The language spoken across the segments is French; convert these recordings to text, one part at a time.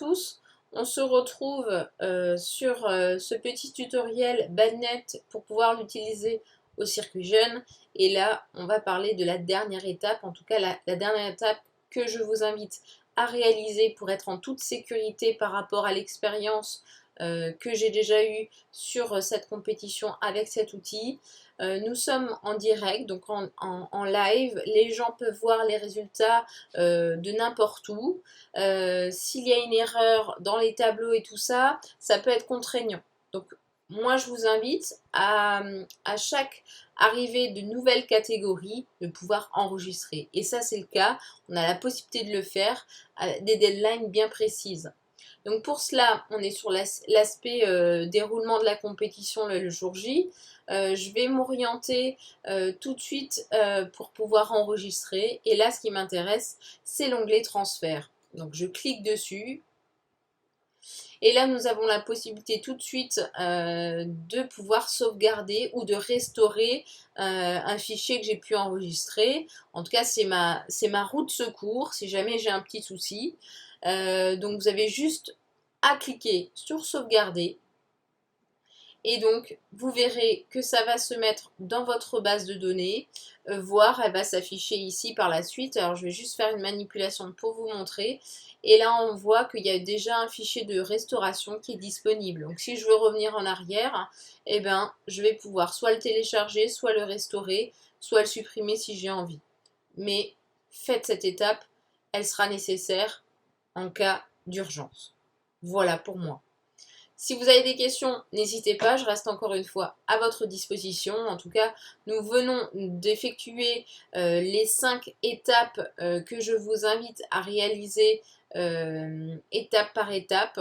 tous, on se retrouve sur ce petit tutoriel Badnet pour pouvoir l'utiliser au circuit jeune. Et là, on va parler de la dernière étape, en tout cas la dernière étape que je vous invite à réaliser pour être en toute sécurité par rapport à l'expérience que j'ai déjà eue sur cette compétition avec cet outil. Nous sommes en direct, donc en live. Les gens peuvent voir les résultats de n'importe où. S'il y a une erreur dans les tableaux et tout ça, ça peut être contraignant. Donc moi, je vous invite à chaque arrivée de nouvelles catégories de pouvoir enregistrer. Et ça, c'est le cas. On a la possibilité de le faire à des deadlines bien précises. Donc pour cela, on est sur l'aspect déroulement de la compétition le jour J. Je vais m'orienter tout de suite pour pouvoir enregistrer. Et là, ce qui m'intéresse, c'est l'onglet transfert. Donc je clique dessus. Et là, nous avons la possibilité tout de suite de pouvoir sauvegarder ou de restaurer un fichier que j'ai pu enregistrer. En tout cas, c'est ma roue de secours si jamais j'ai un petit souci. Donc, vous avez juste à cliquer sur sauvegarder. Et donc, vous verrez que ça va se mettre dans votre base de données, voire elle va s'afficher ici par la suite. Alors, je vais juste faire une manipulation pour vous montrer. Et là, on voit qu'il y a déjà un fichier de restauration qui est disponible. Donc, si je veux revenir en arrière, eh ben, je vais pouvoir soit le télécharger, soit le restaurer, soit le supprimer si j'ai envie. Mais faites cette étape, elle sera nécessaire en cas d'urgence. Voilà pour moi. Si vous avez des questions, n'hésitez pas, je reste encore une fois à votre disposition. En tout cas, nous venons d'effectuer les 5 étapes que je vous invite à réaliser étape par étape.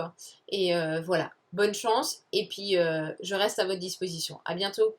Et voilà, bonne chance et puis je reste à votre disposition. À bientôt.